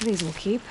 These will keep.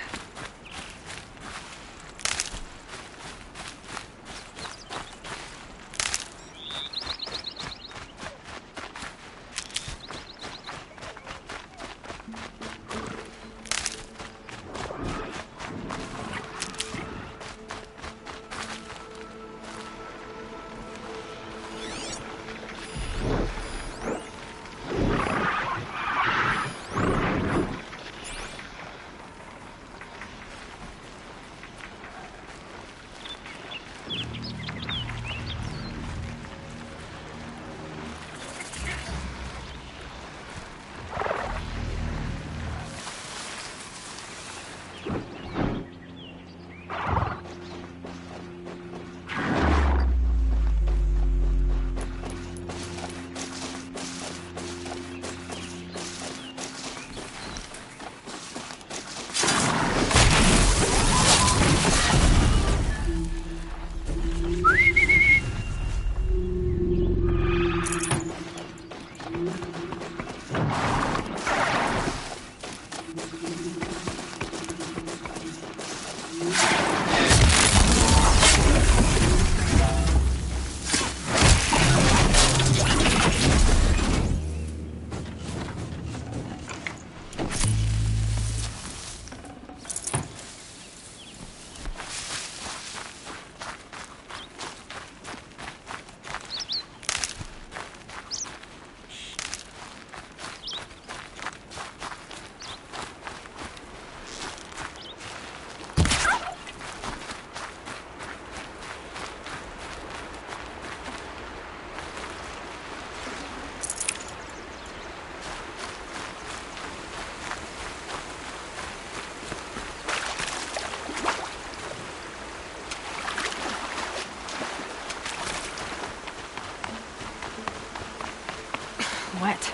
Wet.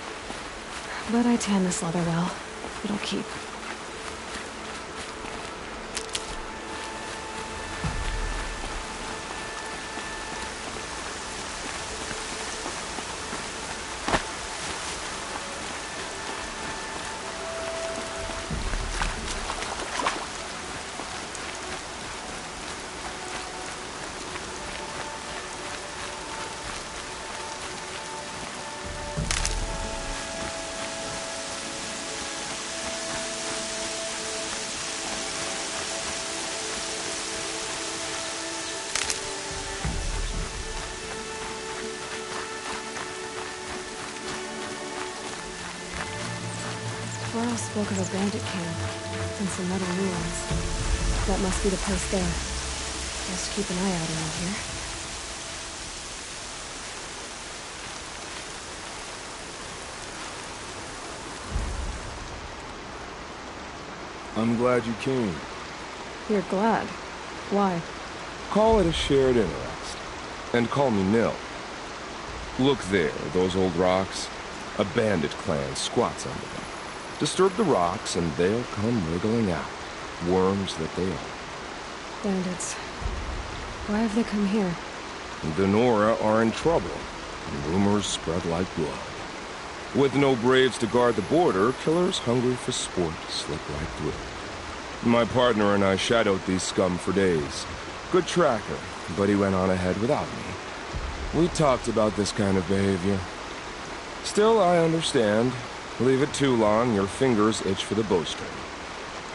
But I tan this leather well. It'll keep. Varl spoke of a bandit camp and some metal ruins. That must be the place there. Best keep an eye out around here. I'm glad you came. You're glad? Why? Call it a shared interest. And call me Nil. Look there, those old rocks. A bandit clan squats under them. Disturb the rocks and they'll come wriggling out. Worms that they are. Bandits. Why have they come here? The Nora are in trouble, and rumors spread like blood. With no braves to guard the border, killers hungry for sport slip right through. My partner and I shadowed these scum for days. Good tracker, but he went on ahead without me. We talked about this kind of behavior. Still, I understand. Leave it too long, your fingers itch for the bowstring.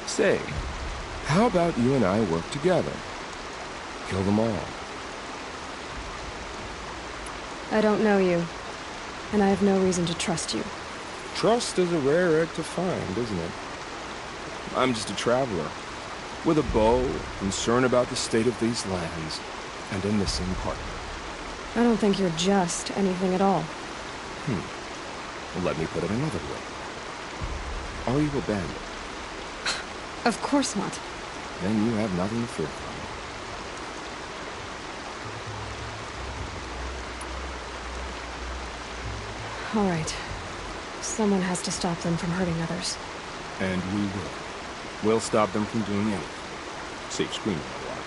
Say, how about you and I work together? Kill them all. I don't know you, and I have no reason to trust you. Trust is a rare egg to find, isn't it? I'm just a traveler, with a bow, concerned about the state of these lands, and a missing partner. I don't think you're just anything at all. Let me put it another way. Are you a bandit? Of course not. Then you have nothing to fear from me. All right. Someone has to stop them from hurting others. And we will. We'll stop them from doing anything. Safe screaming a lot.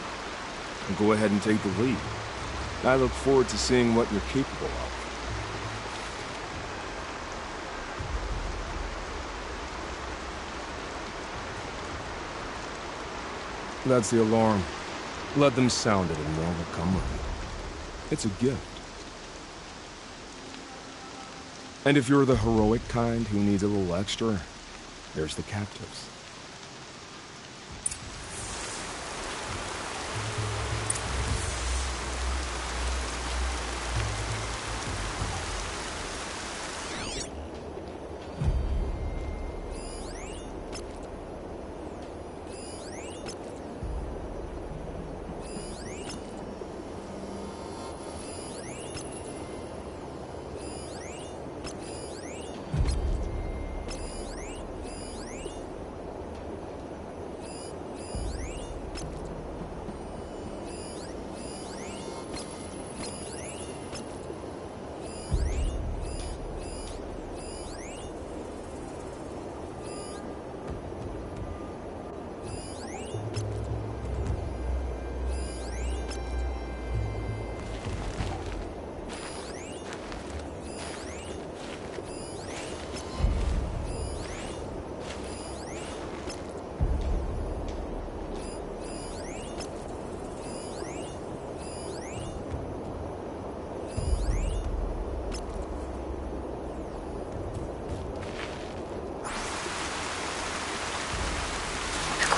And go ahead and take the lead. I look forward to seeing what you're capable of. That's the alarm. Let them sound it and more will come of it. It's a gift. And if you're the heroic kind who needs a little extra, there's the captives.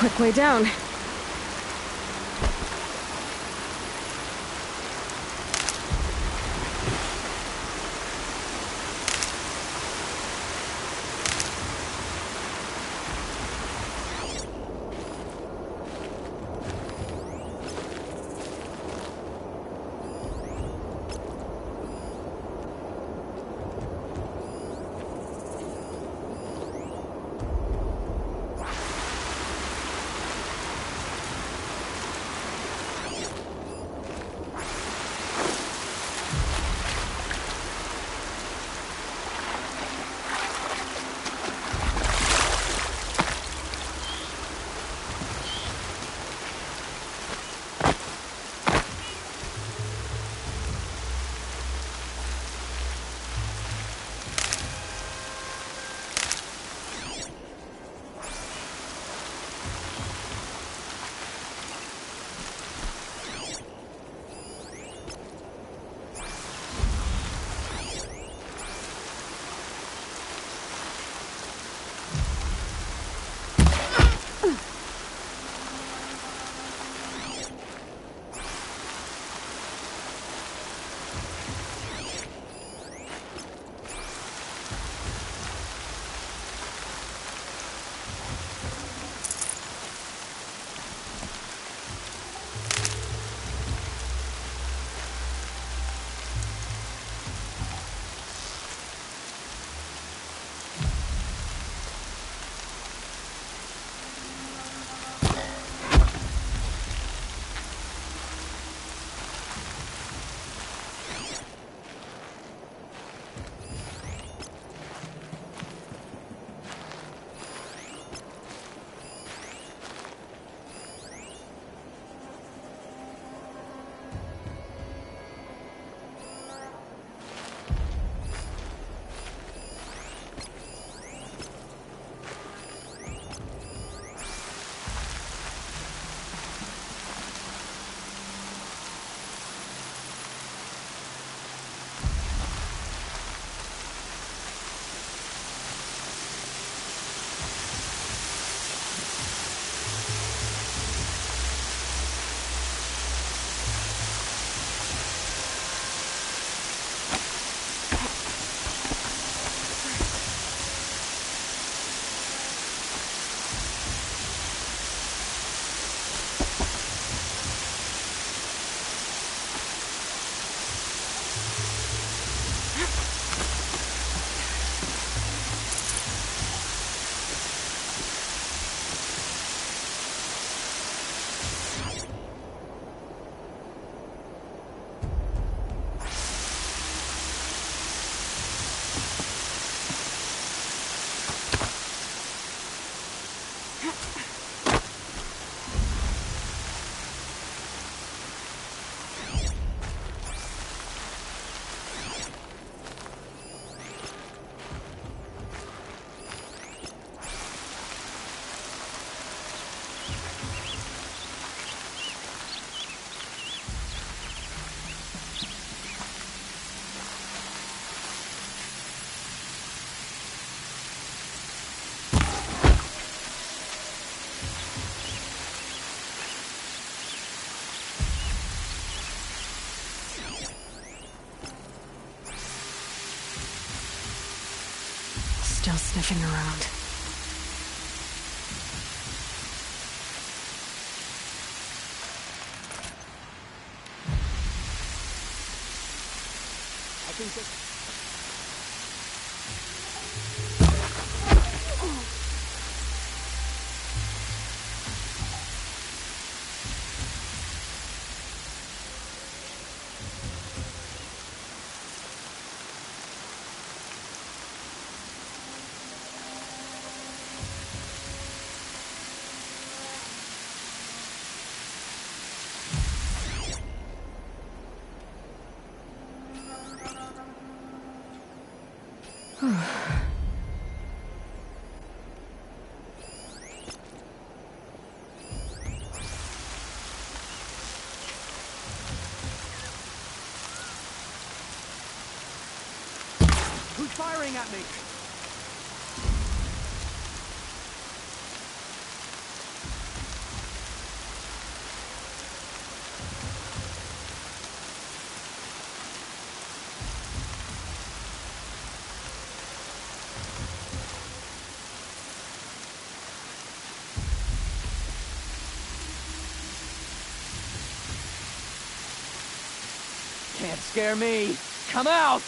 Quick way down. still sniffing around. I think that... Who's firing at me? Can't scare me. Come out!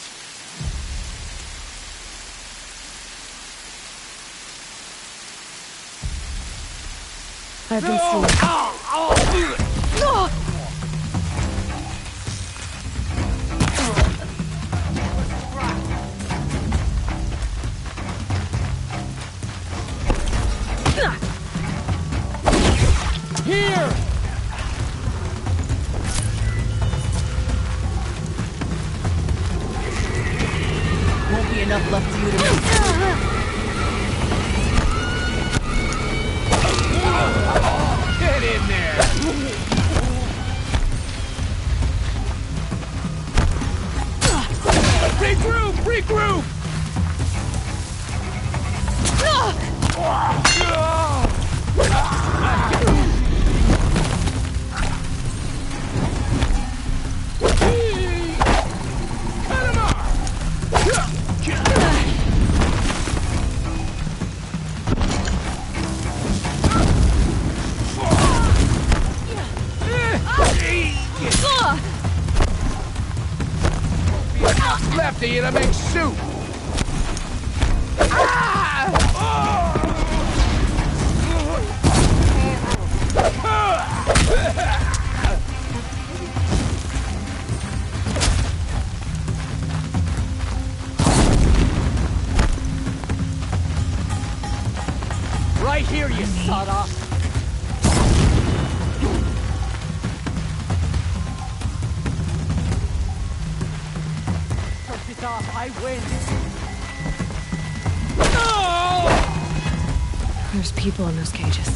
I've been seen. Here! Won't be enough left for you to make. Get in there! Regroup! Regroup! Cut him off! Left of you to make soup! Right here, you sawed-off! Turf it off, I win! No! There's people in those cages.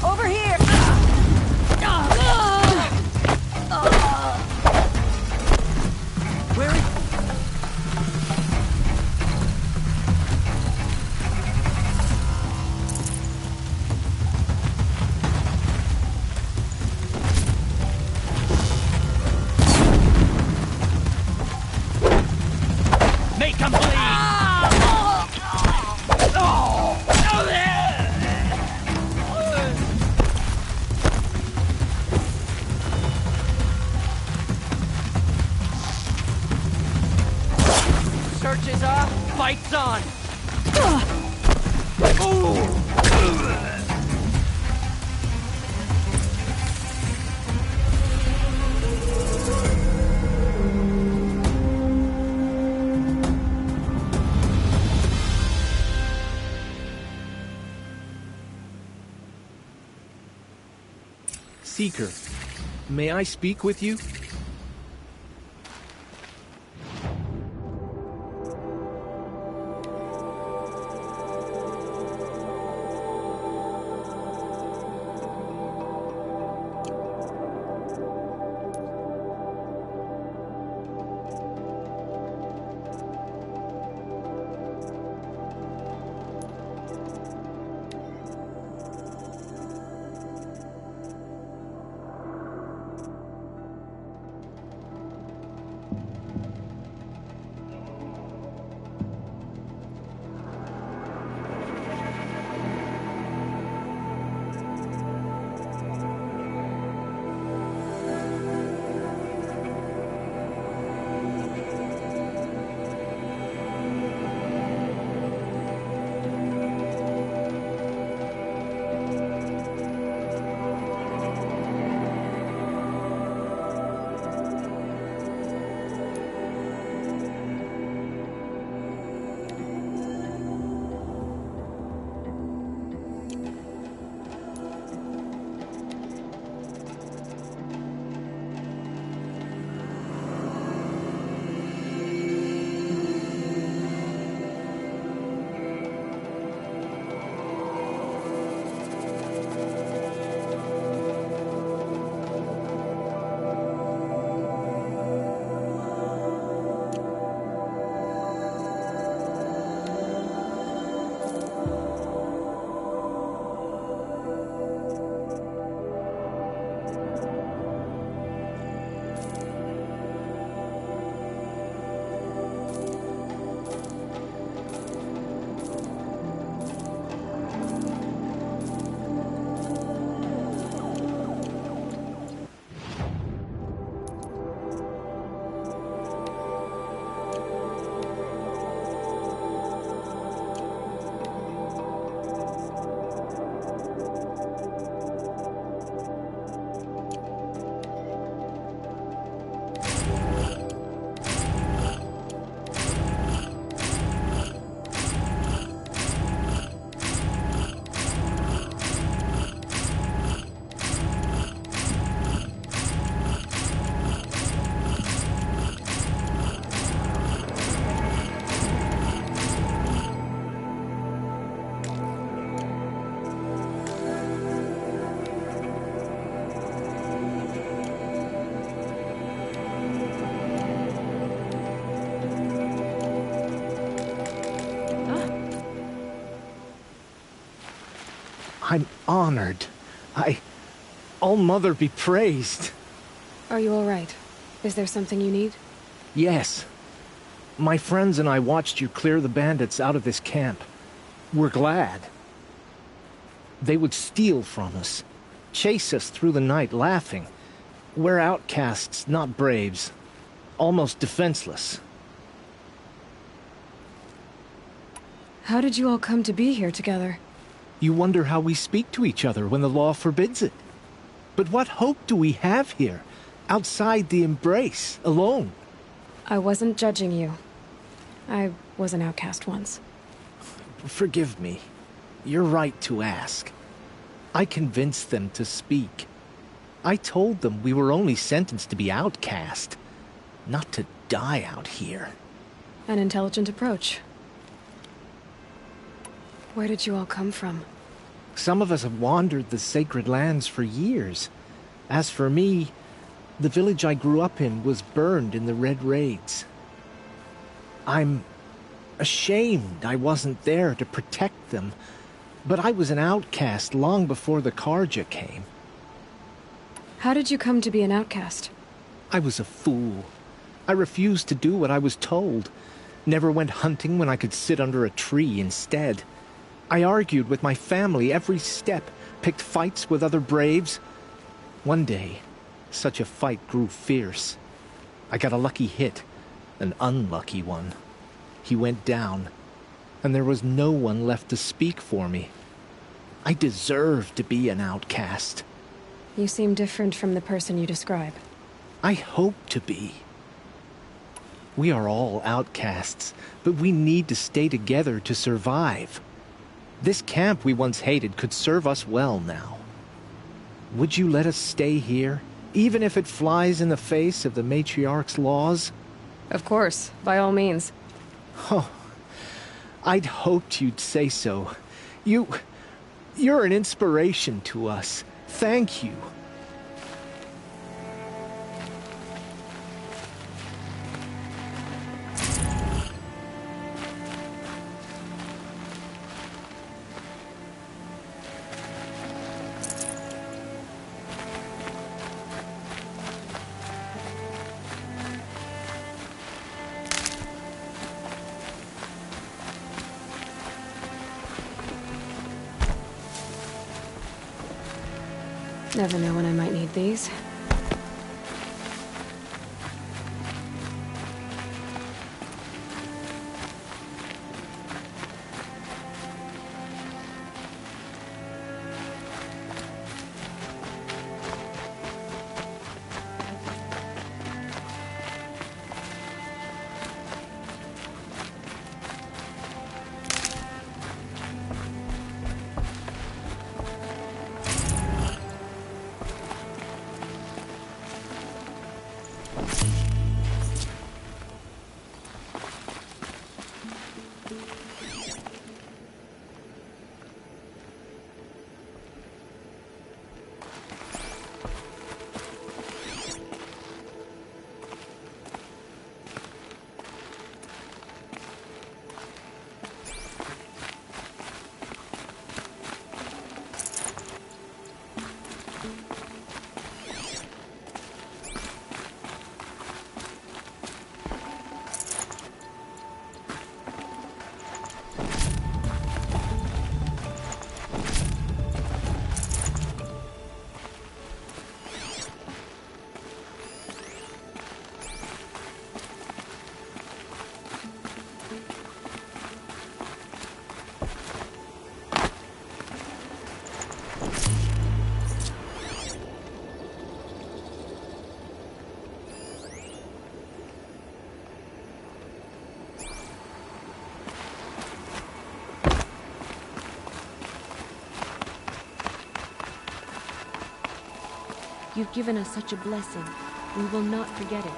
Over here! Where is... Make 'em bleed! Search is off, fight's on! Seeker, may I speak with you? I'm honored. All-Mother be praised. Are you all right? Is there something you need? Yes. My friends and I watched you clear the bandits out of this camp. We're glad. They would steal from us, chase us through the night laughing. We're outcasts, not braves. Almost defenseless. How did you all come to be here together? You wonder how we speak to each other when the law forbids it. But what hope do we have here, outside the embrace, alone? I wasn't judging you. I was an outcast once. Forgive me. You're right to ask. I convinced them to speak. I told them we were only sentenced to be outcast, not to die out here. An intelligent approach. Where did you all come from? Some of us have wandered the sacred lands for years. As for me, the village I grew up in was burned in the Red Raids. I'm ashamed I wasn't there to protect them, but I was an outcast long before the Carja came. How did you come to be an outcast? I was a fool. I refused to do what I was told. Never went hunting when I could sit under a tree instead. I argued with my family every step, picked fights with other braves. One day, such a fight grew fierce. I got a lucky hit, an unlucky one. He went down, and there was no one left to speak for me. I deserved to be an outcast. You seem different from the person you describe. I hope to be. We are all outcasts, but we need to stay together to survive. This camp we once hated could serve us well now. Would you let us stay here, even if it flies in the face of the Matriarch's laws? Of course, by all means. Oh, I'd hoped you'd say so. You're an inspiration to us. Thank you. Never know when I might need these. You've given us such a blessing. We will not forget it.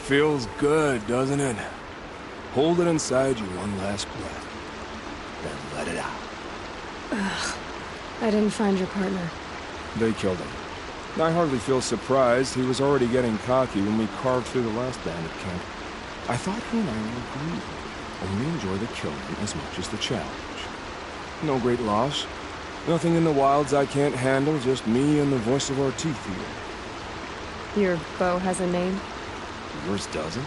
Feels good, doesn't it? Hold it inside you one last breath, then let it out. I didn't find your partner. They killed him. I hardly feel surprised. He was already getting cocky when we carved through the last bandit camp. I thought he and I would agree. Only enjoy the killing as much as the challenge. No great loss. Nothing in the wilds I can't handle, just me and the voice of our teeth here. Your bow has a name? Yours doesn't?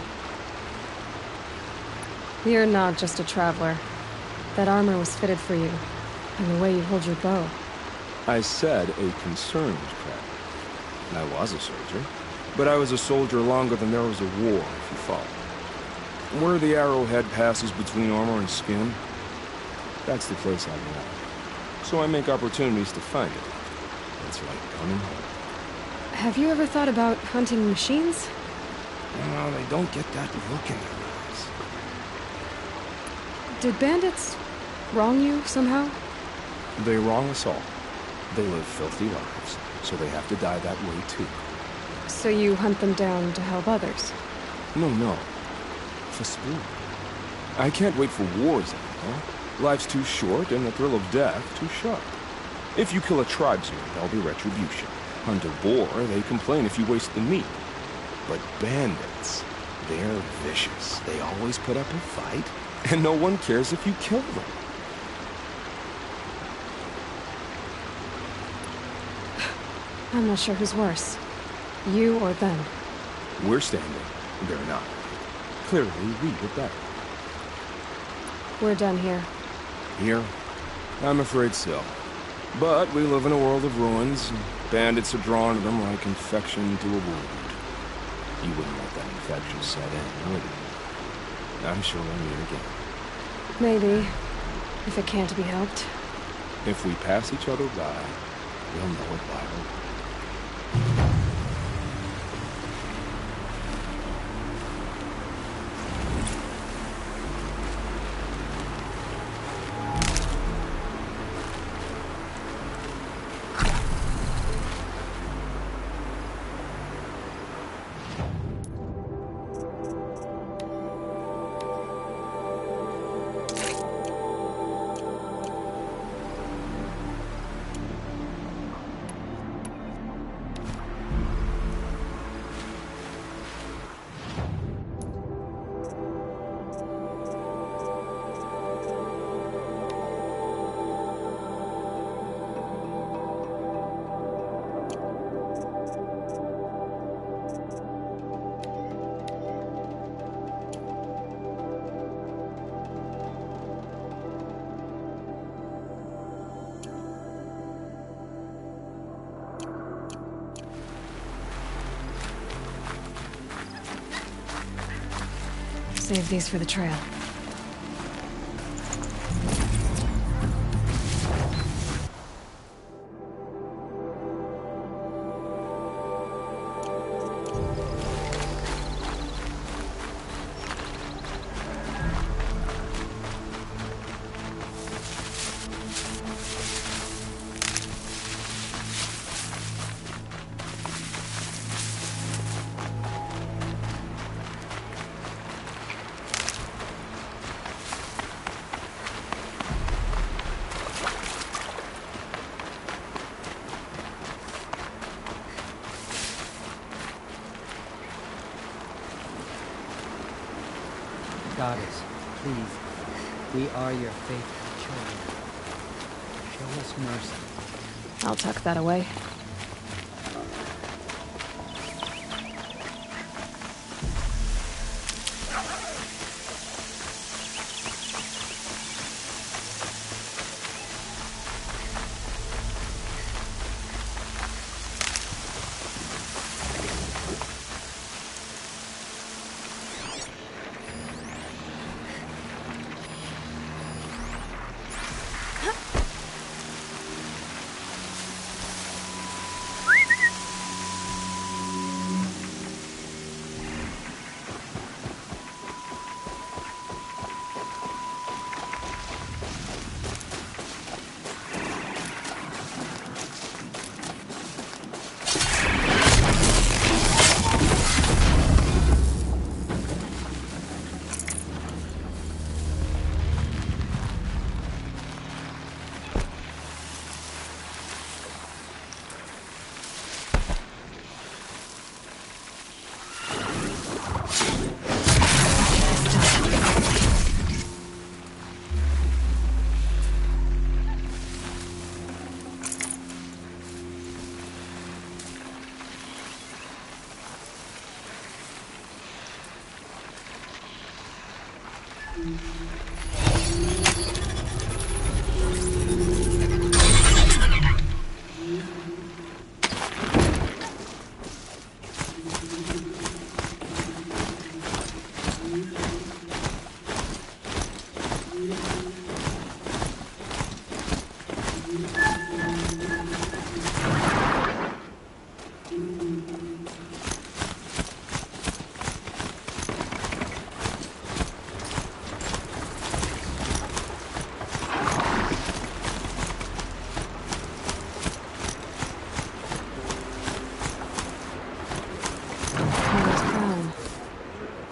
You're not just a traveler. That armor was fitted for you, and the way you hold your bow. I said a concerned traveler. I was a soldier, but I was a soldier longer than there was a war, if you follow. Where the arrowhead passes between armor and skin, that's the place I belong. So I make opportunities to find it. It's like coming home. Have you ever thought about hunting machines? No, they don't get that look in their eyes. Did bandits wrong you somehow? They wrong us all. They live filthy lives, so they have to die that way too. So you hunt them down to help others? No. For sport. I can't wait for wars anymore. Life's too short, and the thrill of death too sharp. If you kill a tribesman, there'll be retribution. Hunt a boar, they complain if you waste the meat. But bandits, they're vicious. They always put up a fight, and no one cares if you kill them. I'm not sure who's worse. You or them. We're standing. They're not. Clearly, we were better. We're done here. Here? I'm afraid so. But we live in a world of ruins, and bandits are drawn to them like infection to a wound. You wouldn't let that infection set in, would you? I'm sure we'll meet again. Maybe. If it can't be helped. If we pass each other by, we'll know it by heart. Save these for the trail. Goddess, please, we are your faithful children. Show us mercy. I'll tuck that away.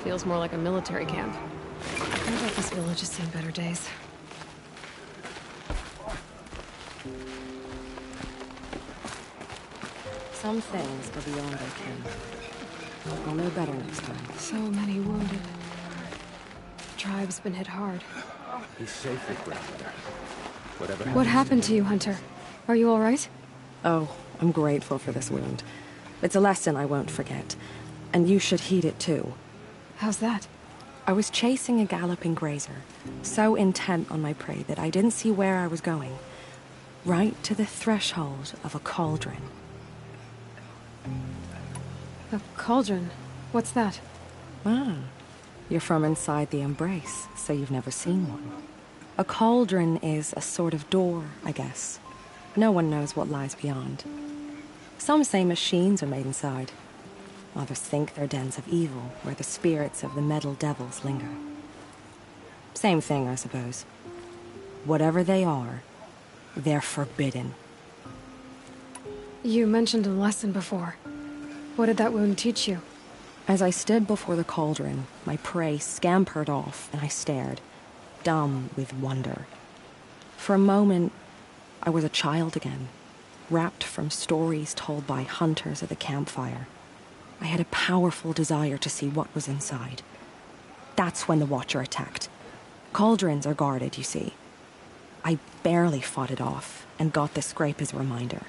Feels more like a military camp. I bet this village has seen better days. Some things are beyond our ken. We'll know better next time. So many wounded. The tribe's been hit hard. He's safe with grandmother. Whatever What happened to you, Hunter? Are you all right? Oh, I'm grateful for this wound. It's a lesson I won't forget. And you should heed it too. How's that? I was chasing a galloping grazer, so intent on my prey that I didn't see where I was going. Right to the threshold of a cauldron. A cauldron? What's that? Ah, you're from inside the Embrace, so you've never seen one. A cauldron is a sort of door, I guess. No one knows what lies beyond. Some say machines are made inside. Others think they're dens of evil, where the spirits of the metal devils linger. Same thing, I suppose. Whatever they are, they're forbidden. You mentioned a lesson before. What did that wound teach you? As I stood before the cauldron, my prey scampered off, and I stared, dumb with wonder. For a moment, I was a child again, wrapped from stories told by hunters at the campfire. I had a powerful desire to see what was inside. That's when the Watcher attacked. Cauldrons are guarded, you see. I barely fought it off, and got the scrape as a reminder.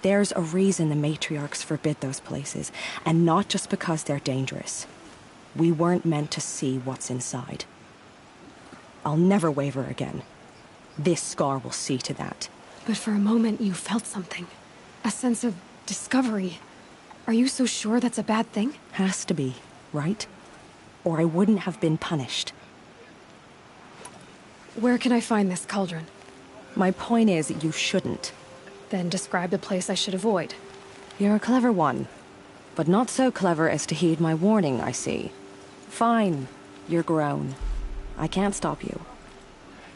There's a reason the matriarchs forbid those places, and not just because they're dangerous. We weren't meant to see what's inside. I'll never waver again. This scar will see to that. But for a moment you felt something. A sense of discovery. Are you so sure that's a bad thing? Has to be, right? Or I wouldn't have been punished. Where can I find this cauldron? My point is, you shouldn't. Then describe the place I should avoid. You're a clever one. But not so clever as to heed my warning, I see. Fine. You're grown. I can't stop you.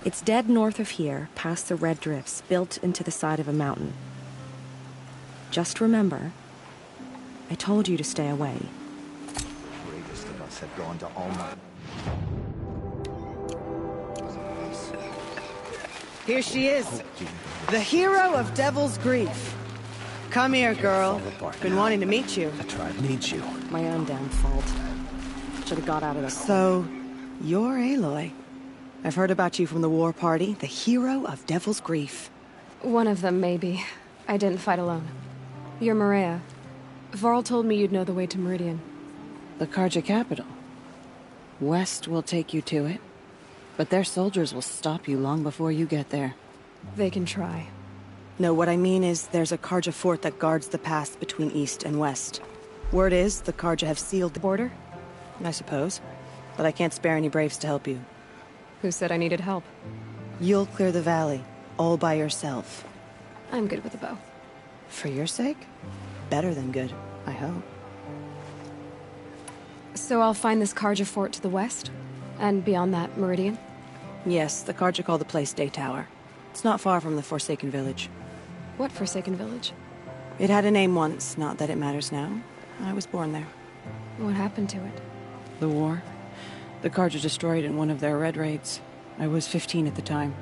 It's dead north of here, past the red drifts, built into the side of a mountain. Just remember, I told you to stay away. Bravest of us have gone to Alma. Here she is, the hero of Devil's Grief. Come here, girl. Been wanting to meet you. The tribe needs you. My own damn fault. Should have got out of this. So, you're Aloy. I've heard about you from the war party, the hero of Devil's Grief. One of them, maybe. I didn't fight alone. You're Maria. Varl told me you'd know the way to Meridian. The Carja capital. West will take you to it, but their soldiers will stop you long before you get there. They can try. No, what I mean is there's a Carja fort that guards the pass between east and west. Word is, the Carja have sealed the border? I suppose. But I can't spare any braves to help you. Who said I needed help? You'll clear the valley, all by yourself. I'm good with a bow. For your sake? Better than good, I hope. So I'll find this Carja fort to the west? And beyond that, Meridian? Yes, the Carja call the place Day Tower. It's not far from the Forsaken Village. What Forsaken Village? It had a name once, not that it matters now. I was born there. What happened to it? The war? The Carja destroyed in one of their red raids. I was 15 at the time.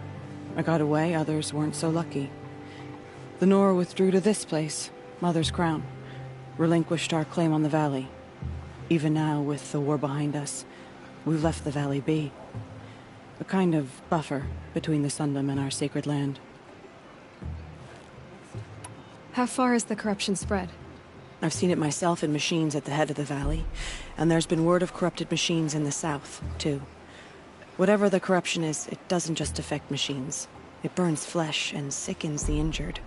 I got away, others weren't so lucky. The Nora withdrew to this place, Mother's Crown. Relinquished our claim on the valley. Even now, with the war behind us, we've left the valley be. A kind of buffer between the Sundom and our sacred land. How far has the corruption spread? I've seen it myself in machines at the head of the valley, and there's been word of corrupted machines in the south, too. Whatever the corruption is, it doesn't just affect machines. It burns flesh and sickens the injured.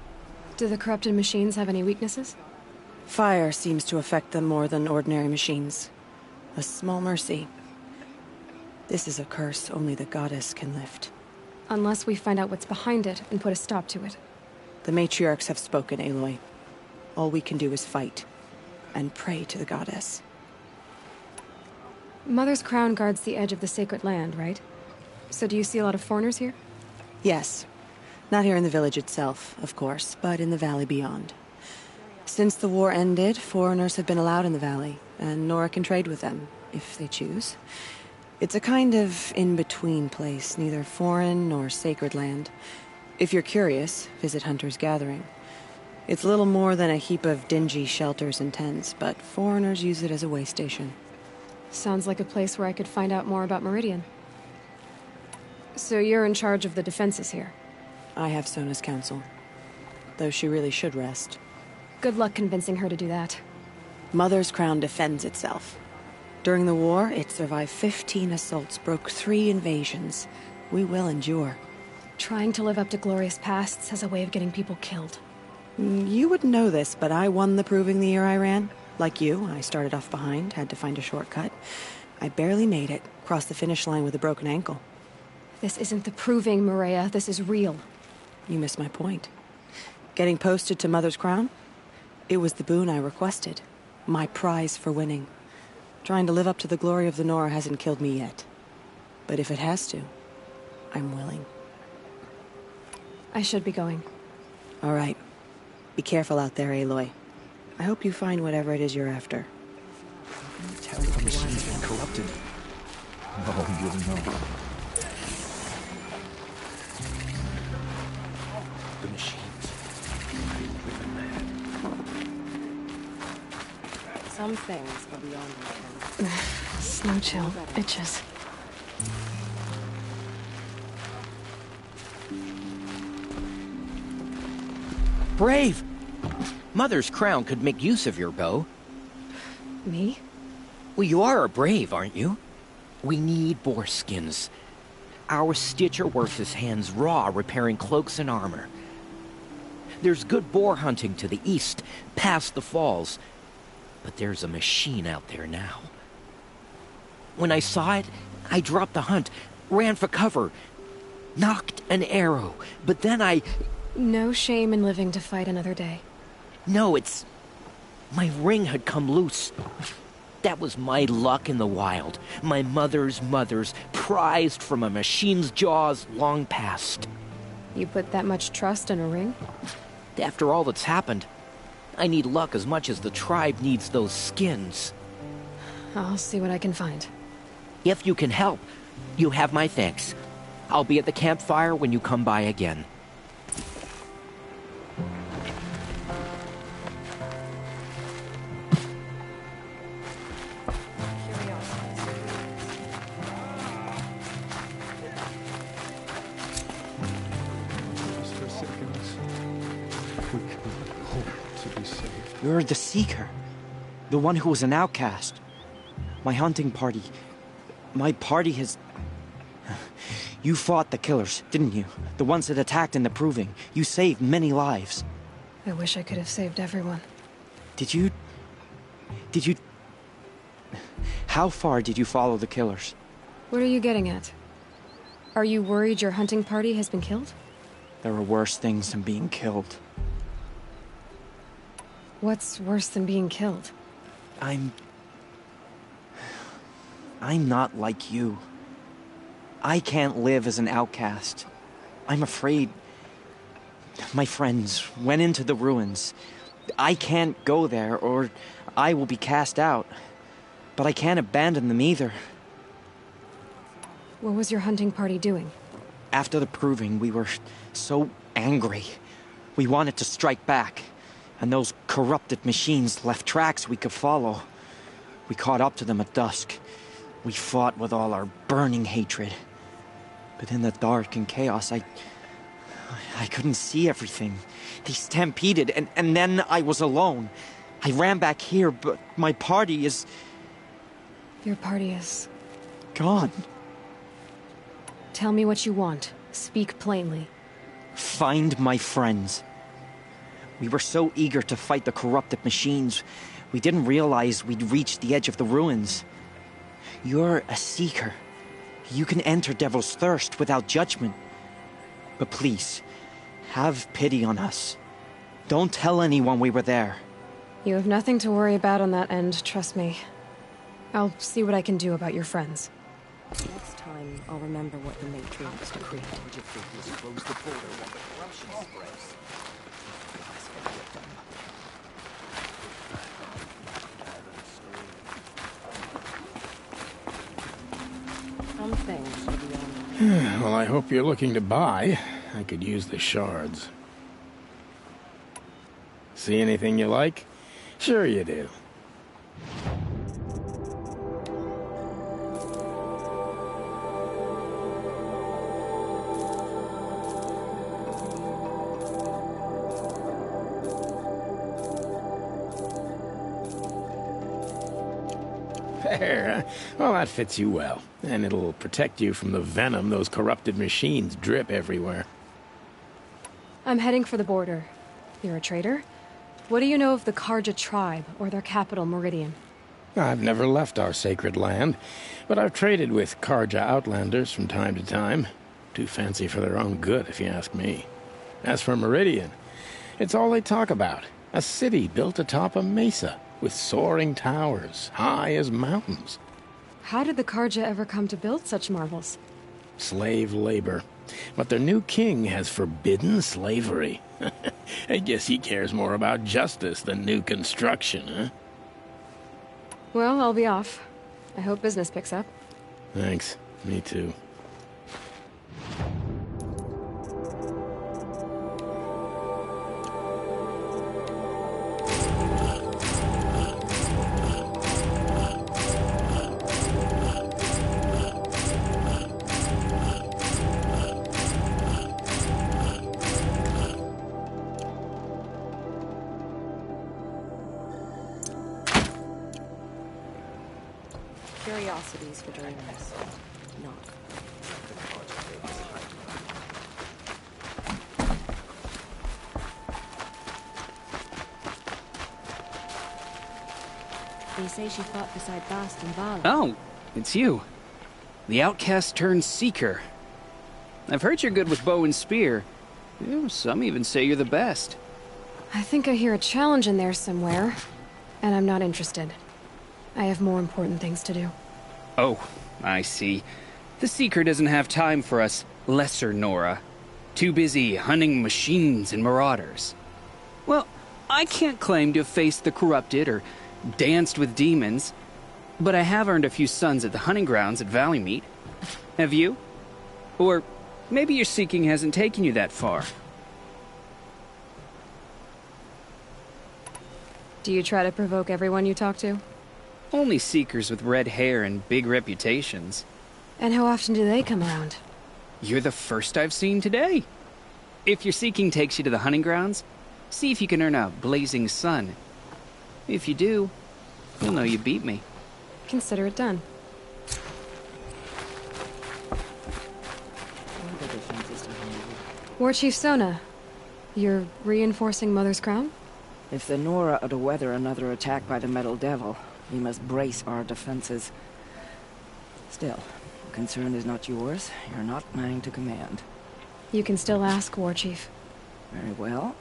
Do the corrupted machines have any weaknesses? Fire seems to affect them more than ordinary machines. A small mercy. This is a curse only the goddess can lift. Unless we find out what's behind it and put a stop to it. The matriarchs have spoken, Aloy. All we can do is fight. And pray to the goddess. Mother's crown guards the edge of the sacred land, right? So do you see a lot of foreigners here? Yes. Not here in the village itself, of course, but in the valley beyond. Since the war ended, foreigners have been allowed in the valley, and Nora can trade with them, if they choose. It's a kind of in-between place, neither foreign nor sacred land. If you're curious, visit Hunter's Gathering. It's little more than a heap of dingy shelters and tents, but foreigners use it as a way station. Sounds like a place where I could find out more about Meridian. So you're in charge of the defenses here? I have Sona's counsel. Though she really should rest. Good luck convincing her to do that. Mother's crown defends itself. During the war, it survived 15 assaults, broke 3 invasions. We will endure. Trying to live up to glorious pasts has a way of getting people killed. You wouldn't know this, but I won the proving the year I ran. Like you, I started off behind, had to find a shortcut. I barely made it, crossed the finish line with a broken ankle. This isn't the proving, Maria. This is real. You missed my point. Getting posted to Mother's crown? It was the boon I requested. My prize for winning. Trying to live up to the glory of the Nora hasn't killed me yet. But if it has to, I'm willing. I should be going. All right. Be careful out there, Aloy. I hope you find whatever it is you're after. Tell the machine's been corrupted. Oh, you'll know. The machines. Driven mad. Some things are beyond my ken. Snow chill. Itches. Brave! Mother's crown could make use of your bow. Me? Well, you are a brave, aren't you? We need boar skins. Our Stitcher works his hands raw repairing cloaks and armor. There's good boar hunting to the east, past the falls. But there's a machine out there now. When I saw it, I dropped the hunt, ran for cover, knocked an arrow, but then I... No shame in living to fight another day. No, it's... my ring had come loose. That was my luck in the wild. My mother's prized from a machine's jaws long past. You put that much trust in a ring? After all that's happened, I need luck as much as the tribe needs those skins. I'll see what I can find. If you can help, you have my thanks. I'll be at the campfire when you come by again. You're the Seeker. The one who was an outcast. My hunting party. My party has... You fought the killers, didn't you? The ones that attacked in the Proving. You saved many lives. I wish I could have saved everyone. Did you... How far did you follow the killers? What are you getting at? Are you worried your hunting party has been killed? There are worse things than being killed. What's worse than being killed? I'm not like you. I can't live as an outcast. I'm afraid. My friends went into the ruins. I can't go there, or I will be cast out. But I can't abandon them either. What was your hunting party doing? After the Proving, we were so angry. We wanted to strike back. And those corrupted machines left tracks we could follow. We caught up to them at dusk. We fought with all our burning hatred. But in the dark and chaos, I couldn't see everything. They stampeded, and then I was alone. I ran back here, but my party is... Your party is... gone. Tell me what you want. Speak plainly. Find my friends. We were so eager to fight the corrupted machines, we didn't realize we'd reached the edge of the ruins. You're a seeker. You can enter Devil's Thirst without judgment. But please, have pity on us. Don't tell anyone we were there. You have nothing to worry about on that end, trust me. I'll see what I can do about your friends. Next time, I'll remember what the matriarchs decreed. Some things are beyond. Well, I hope you're looking to buy. I could use the shards. See anything you like? Sure you do. There. Well, that fits you well. And it'll protect you from the venom those corrupted machines drip everywhere. I'm heading for the border. You're a trader? What do you know of the Carja tribe, or their capital, Meridian? I've never left our sacred land, but I've traded with Carja outlanders from time to time. Too fancy for their own good, if you ask me. As for Meridian, it's all they talk about. A city built atop a mesa, with soaring towers, high as mountains. How did the Carja ever come to build such marvels? Slave labor. But their new king has forbidden slavery. I guess he cares more about justice than new construction, huh? Well, I'll be off. I hope business picks up. Thanks. Me too. Curiosities for dreamers. Not. They say she fought beside Bast and Val. Oh, it's you. The outcast turned seeker. I've heard you're good with bow and spear. Some even say you're the best. I think I hear a challenge in there somewhere, and I'm not interested. I have more important things to do. Oh, I see. The Seeker doesn't have time for us lesser Nora. Too busy hunting machines and marauders. Well, I can't claim to have faced the corrupted or danced with demons, but I have earned a few suns at the hunting grounds at Valleymeet. Have you? Or maybe your seeking hasn't taken you that far. Do you try to provoke everyone you talk to? Only seekers with red hair and big reputations. And how often do they come around? You're the first I've seen today. If your seeking takes you to the hunting grounds, see if you can earn a blazing sun. If you do, you'll know you beat me. Consider it done. War Chief Sona, you're reinforcing Mother's Crown? If the Nora are to weather another attack by the Metal Devil, we must brace our defenses. Still, the concern is not yours. You're not mine to command. You can still ask, War Chief. Very well.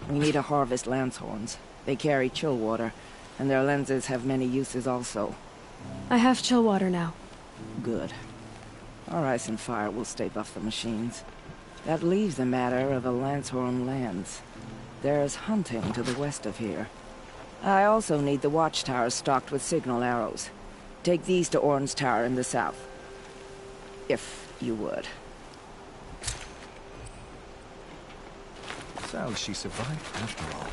We need to harvest Lancehorns. They carry chill water, and their lenses have many uses also. I have chill water now. Good. Our ice and fire will stay off the machines. That leaves the matter of the Lancehorn lands. There's hunting to the west of here. I also need the watchtowers stocked with signal arrows. Take these to Orn's Tower in the south. If you would. So she survived after all.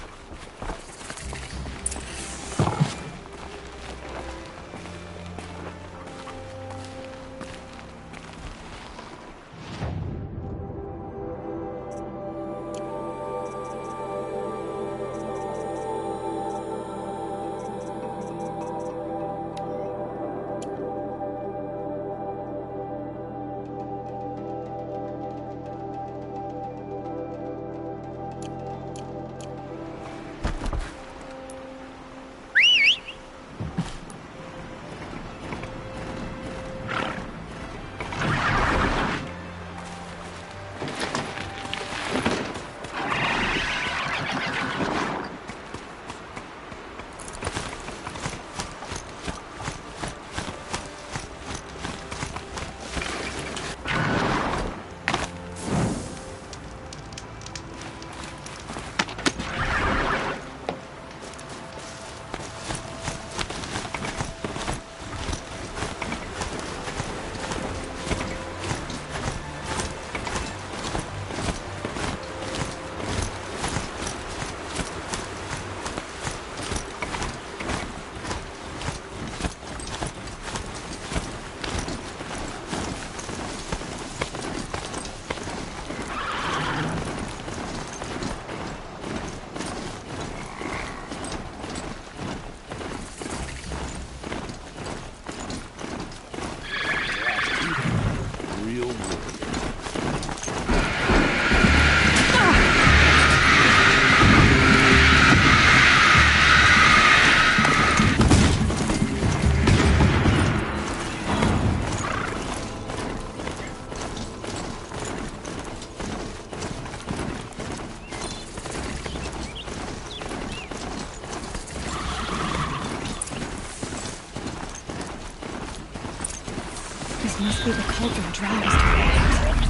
This must be the cauldron Drow was talking about.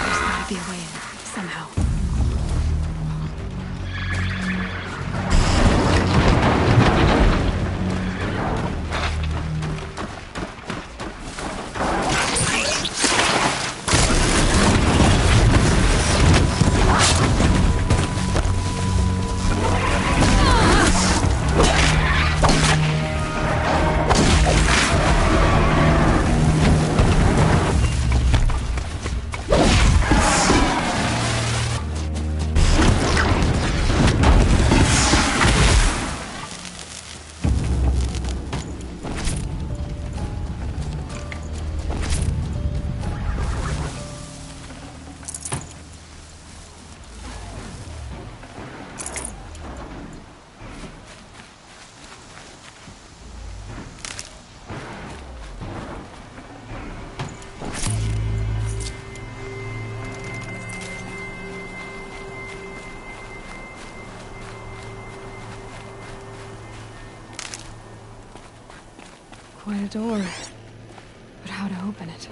There's gotta be a way in, somehow. Quite a door. But how to open it?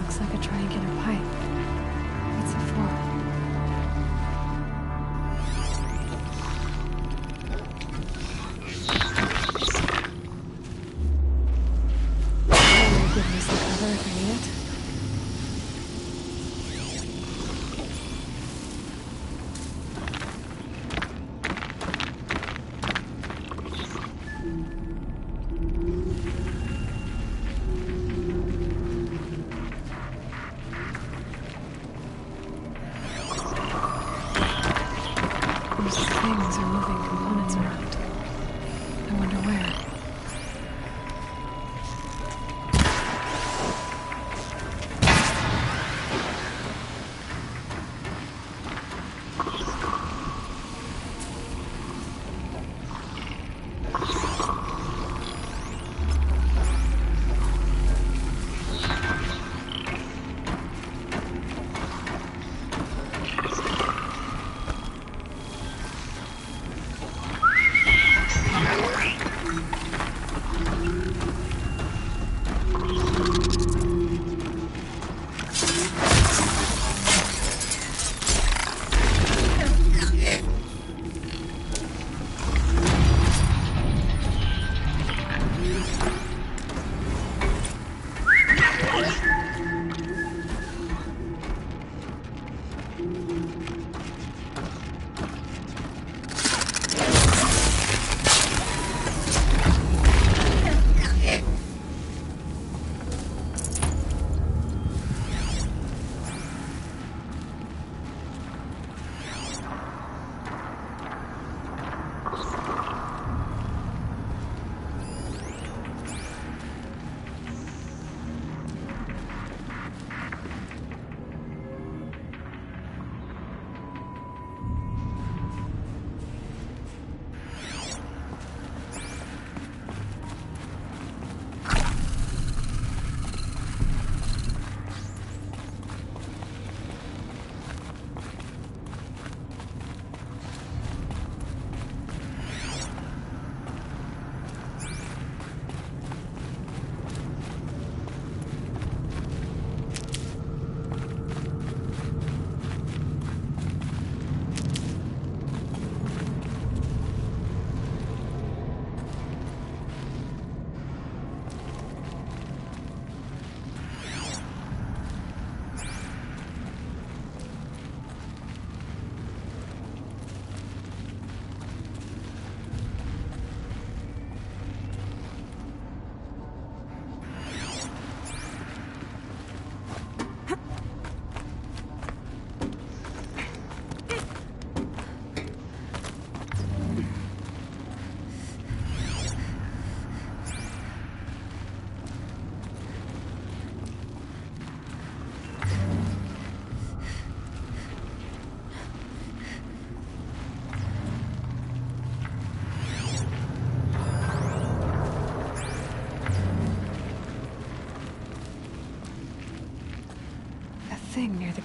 Looks like a triangular pipe. What's it for?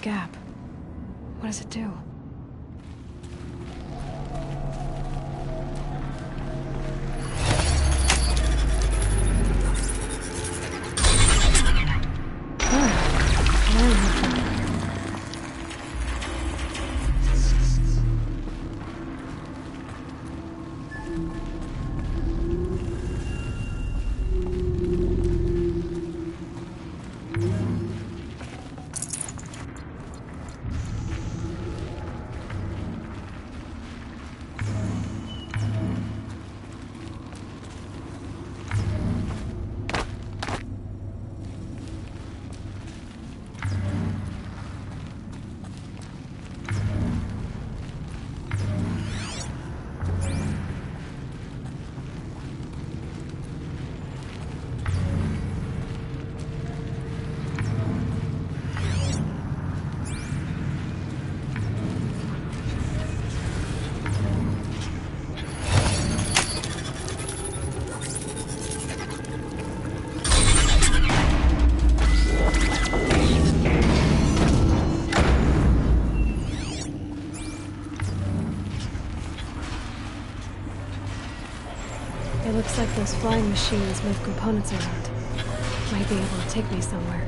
gap. What does it do? It looks like those flying machines move components around. Might be able to take me somewhere.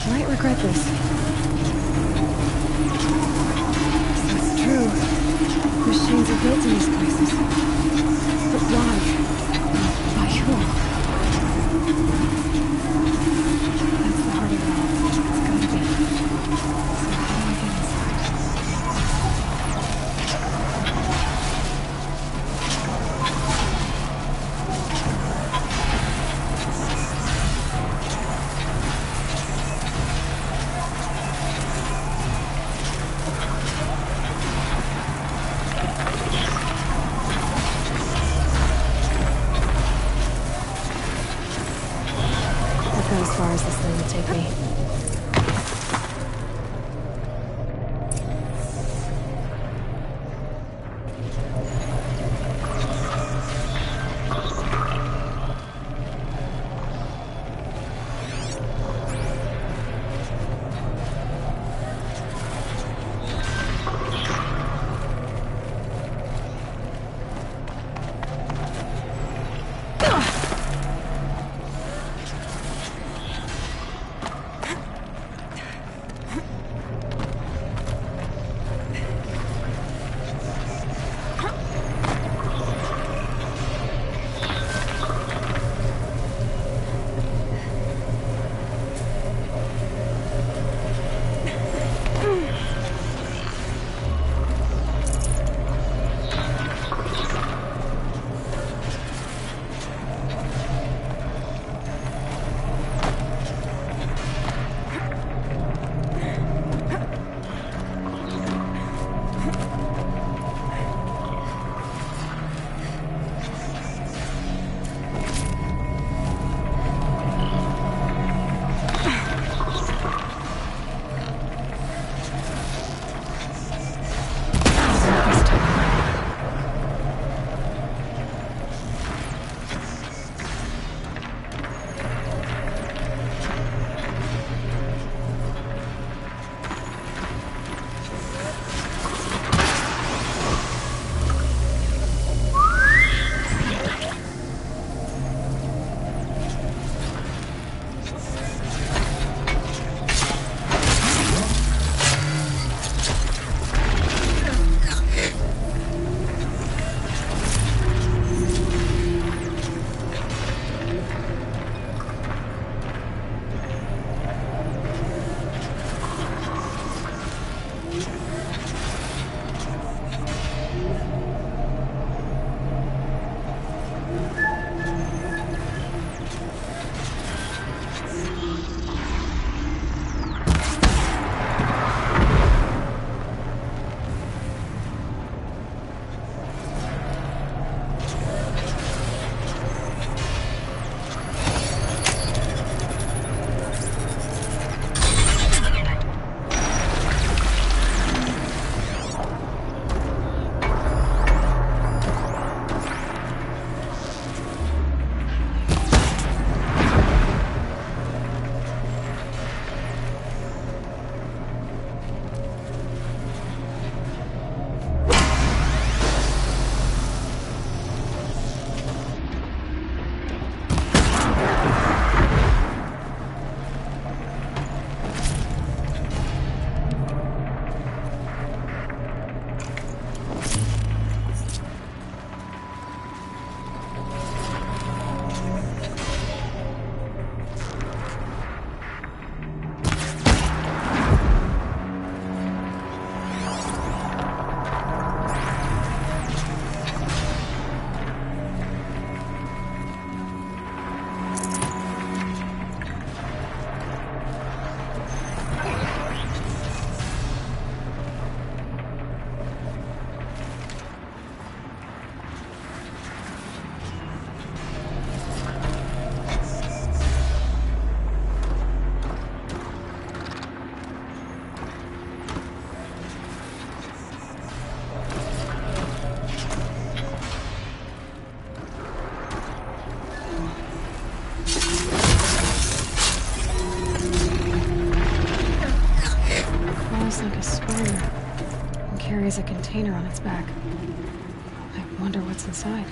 I might regret this. Machines are built in these places. But why? By whom? That's the heart of it all. It's gotta be. So how do I get inside? As far as this thing will take me. almost like a spider and carries a container on its back. I wonder what's inside.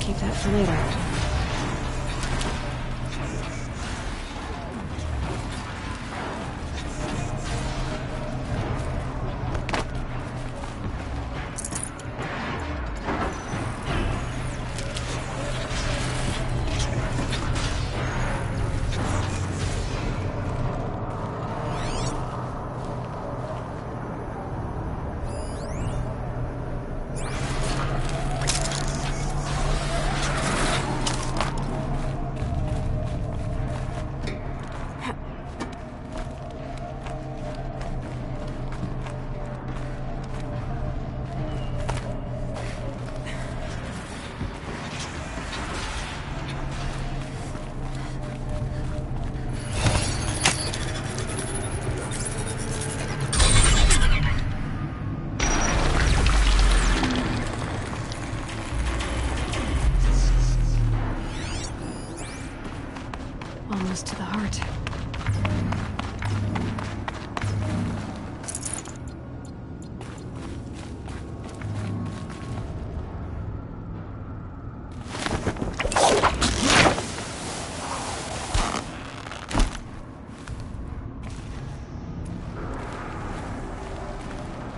Keep that for later.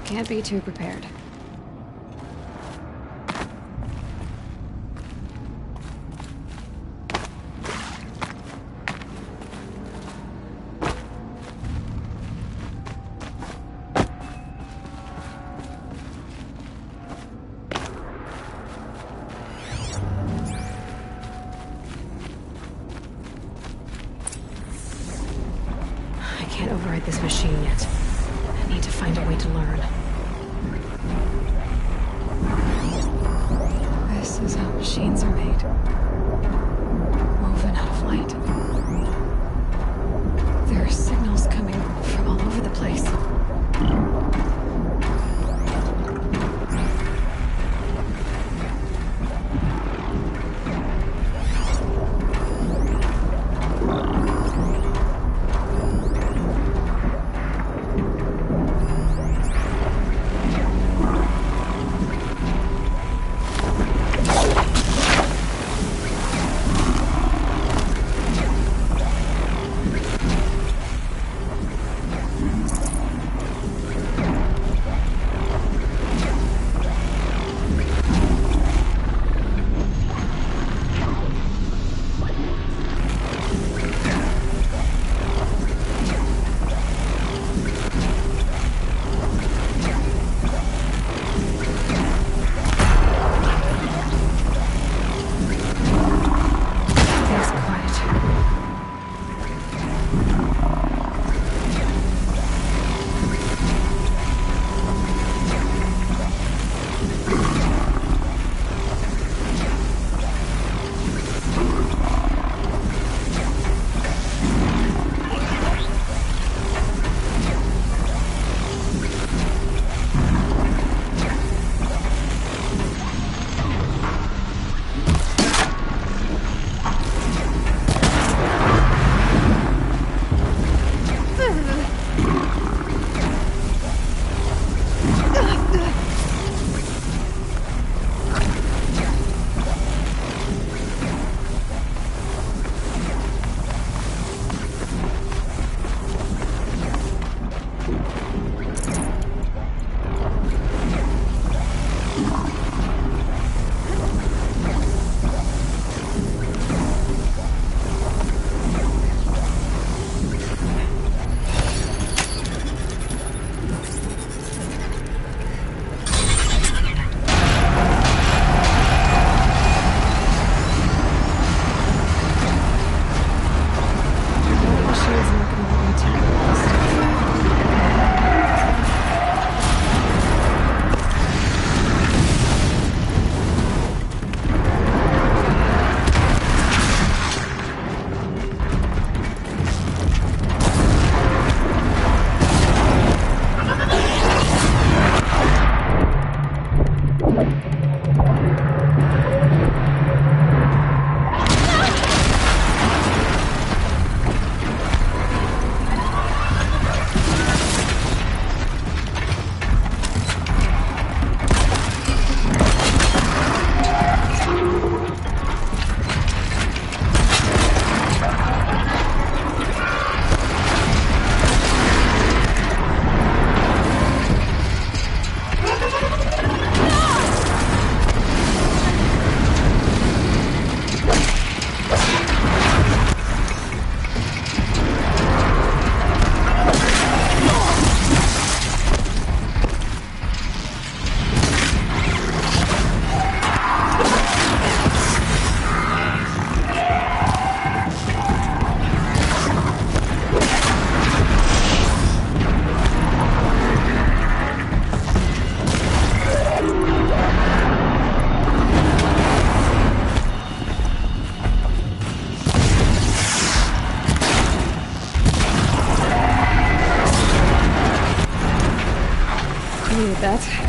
Can't be too prepared. I can't override this machine yet. I need to find a way to learn. This is how machines are made. Woven out of light. There are signals coming from all over the place. that.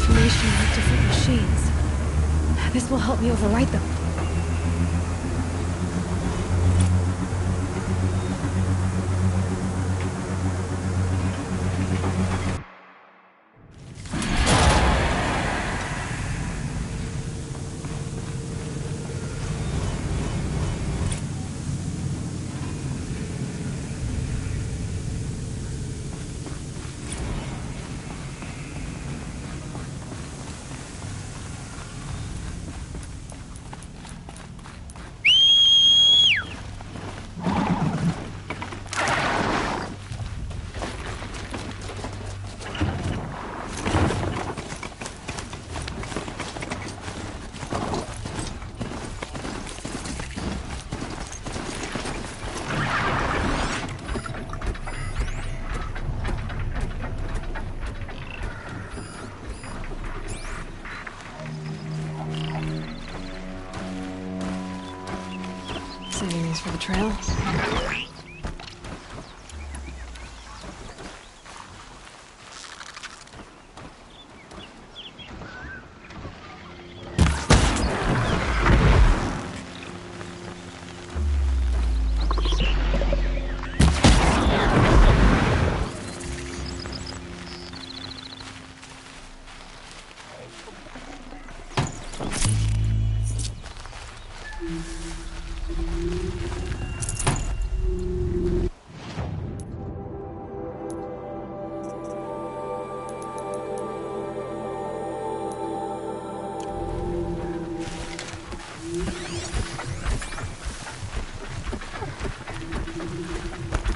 information about different machines. This will help me overwrite them. Saving these for the trail.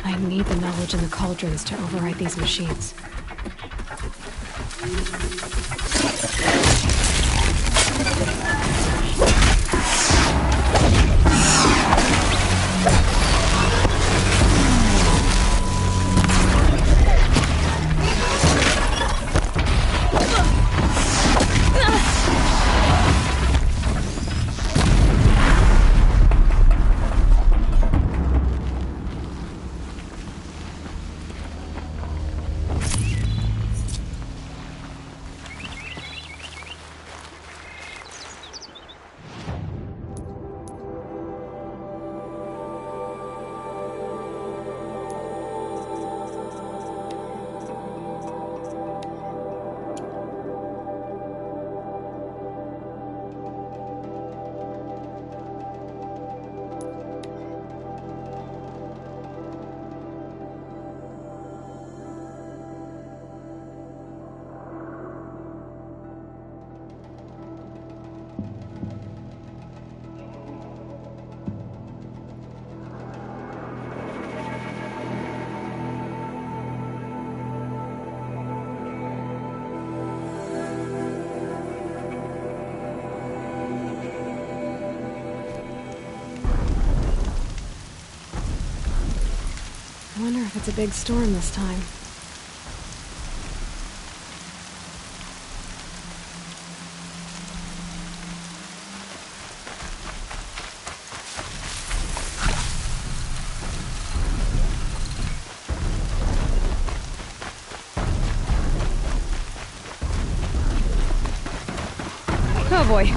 I need the knowledge in the cauldrons to override these machines. I wonder if it's a big storm this time. Oh boy.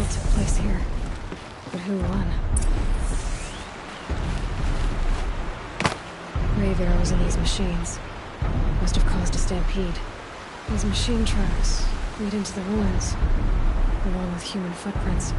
battle took place here. But who won? Grave arrows in these machines must have caused a stampede. These machine tracks lead into the ruins, along with human footprints.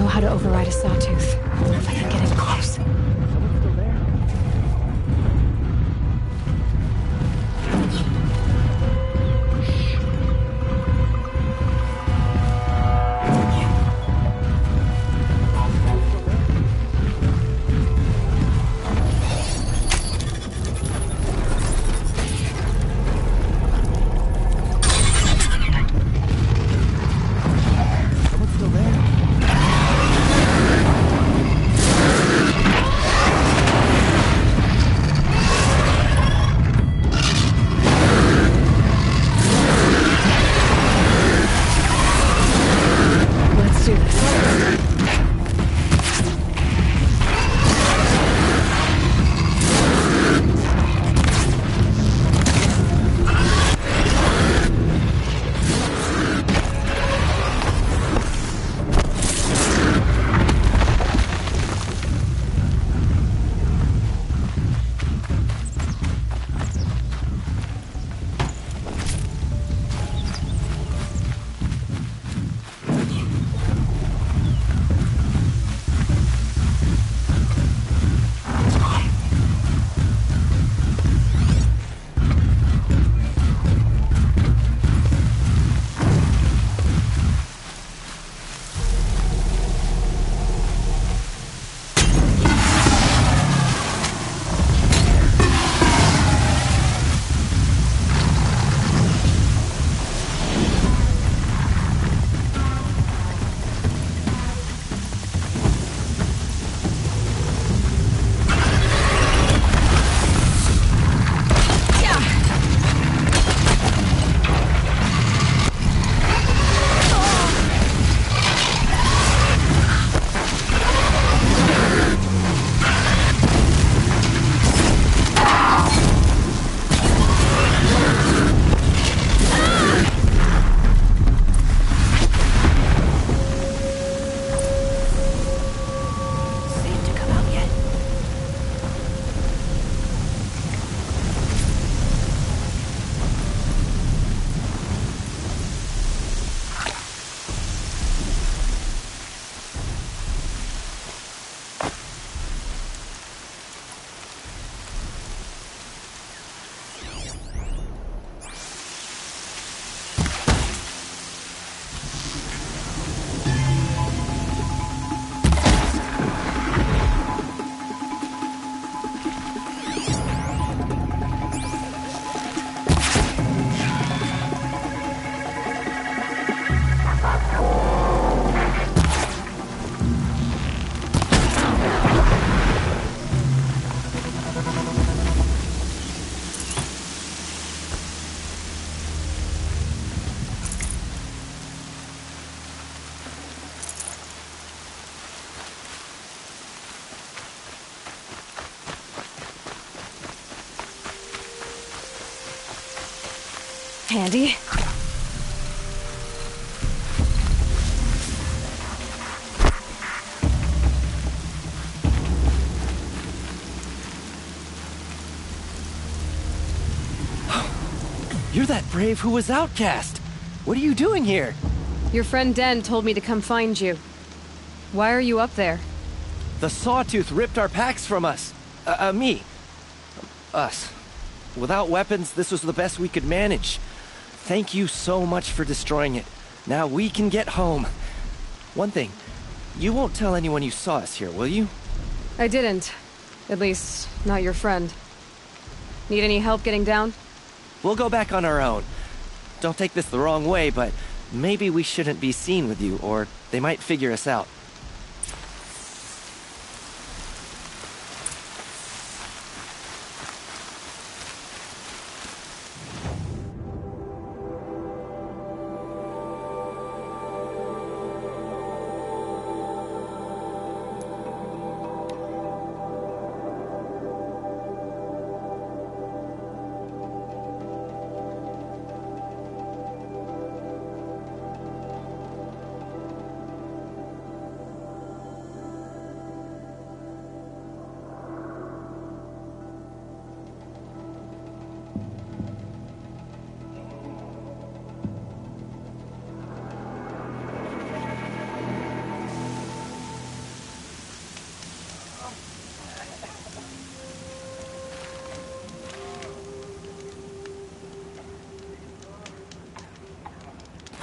How to override a sawtooth. If I can get in close. Handy. You're that brave who was outcast! What are you doing here? Your friend Den told me to come find you. Why are you up there? The Sawtooth ripped our packs from us. Me. Us. Without weapons, this was the best we could manage. Thank you so much for destroying it. Now we can get home. One thing, you won't tell anyone you saw us here, will you? I didn't. At least, not your friend. Need any help getting down? We'll go back on our own. Don't take this the wrong way, but maybe we shouldn't be seen with you, or they might figure us out.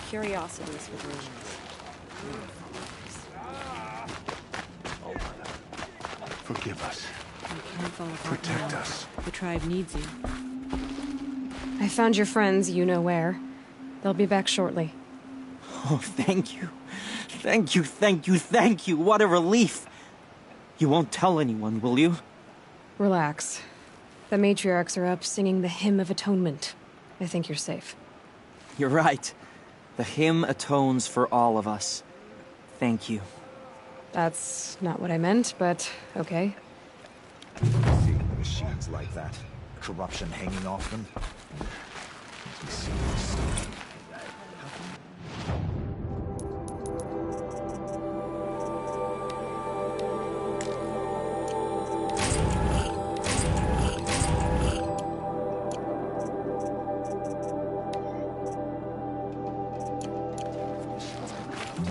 Curiosities with ruins. Forgive us. You can't fall apart Protect now. us. The tribe needs you. I found your friends, you know where. They'll be back shortly. Oh, thank you. Thank you, thank you, thank you. What a relief. You won't tell anyone, will you? Relax. The matriarchs are up singing the Hymn of Atonement. I think you're safe. You're right. The hymn atones for all of us. Thank you. That's not what I meant, but okay. See machines like that. Corruption hanging off them.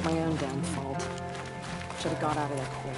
My own damn fault. Should have got out of there quick.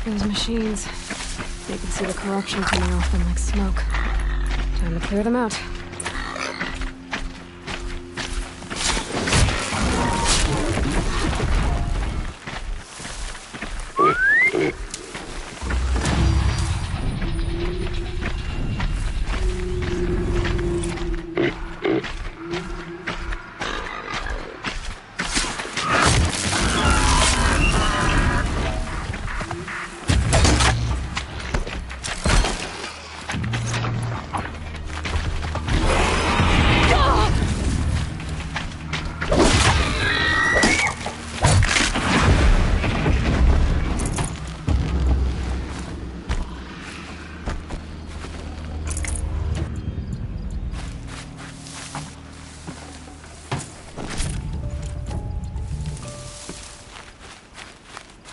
Those machines. You can see the corruption coming off them like smoke. Time to clear them out.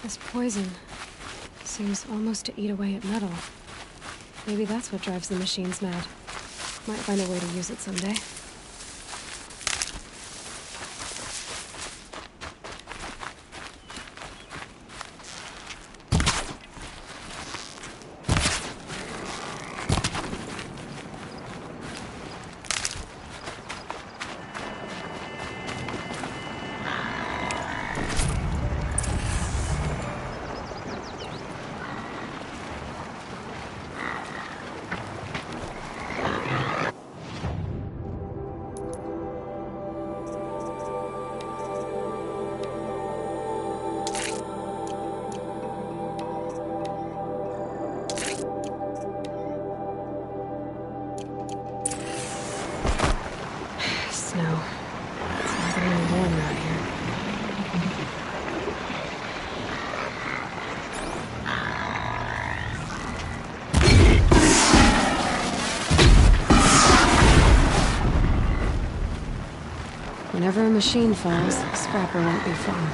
This poison seems almost to eat away at metal. Maybe that's what drives the machines mad. Might find a way to use it someday. Snow. It's never really warm out here. Whenever a machine falls, Scrapper won't be fun.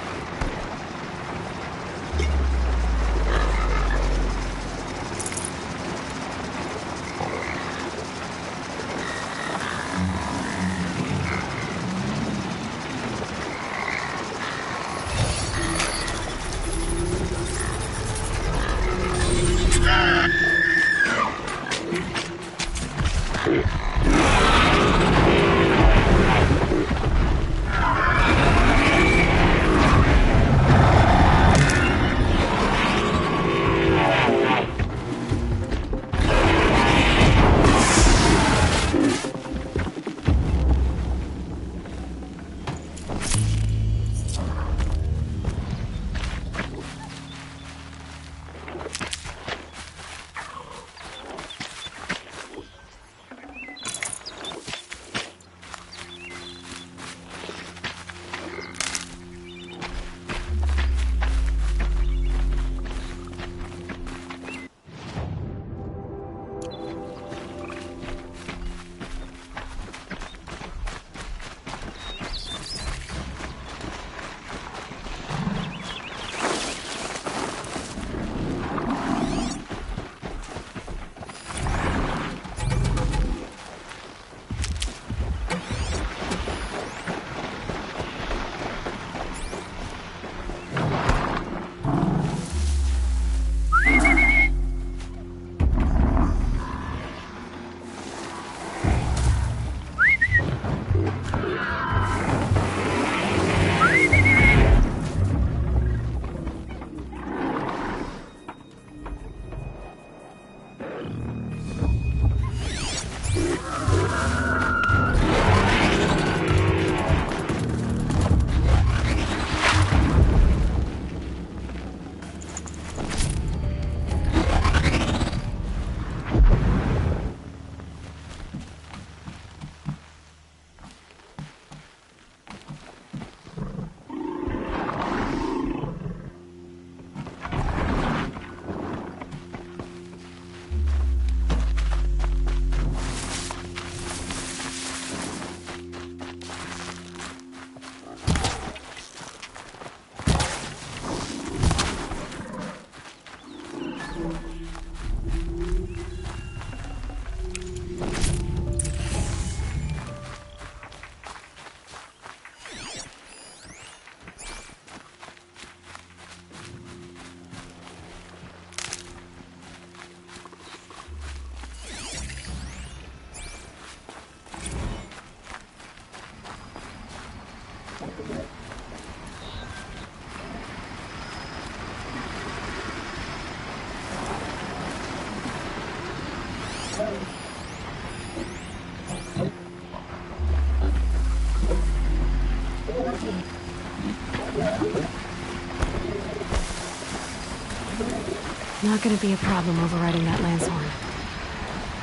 Not gonna be a problem overriding that lance horn.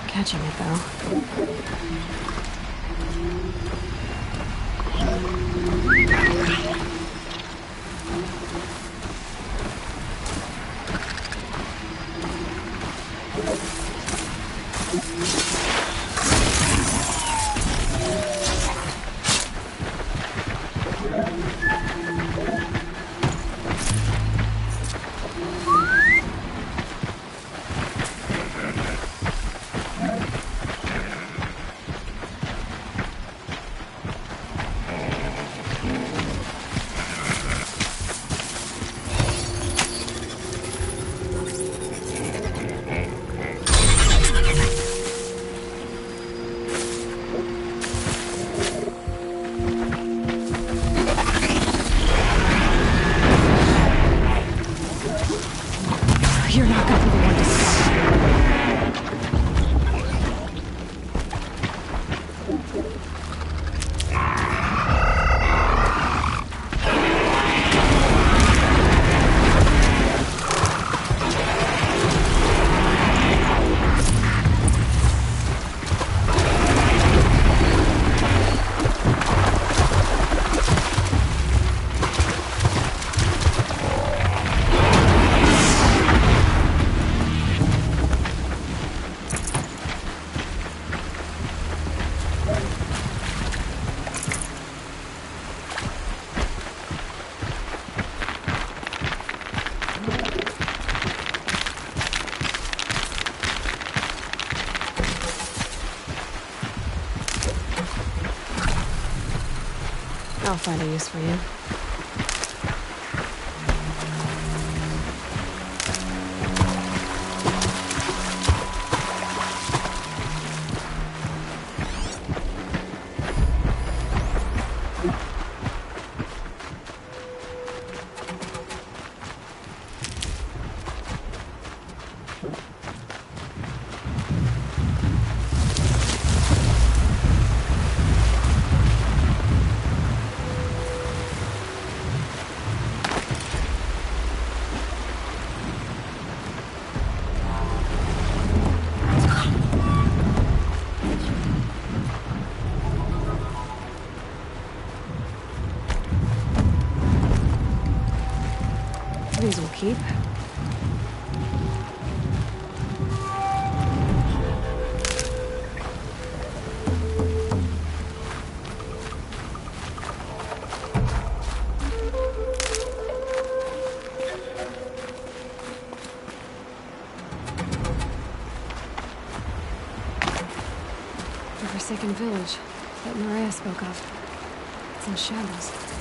Catching it, though. You're not gonna be the one to stop me. I'll find a use for you. These will keep. The Forsaken Village that Maria spoke of. It's in shambles.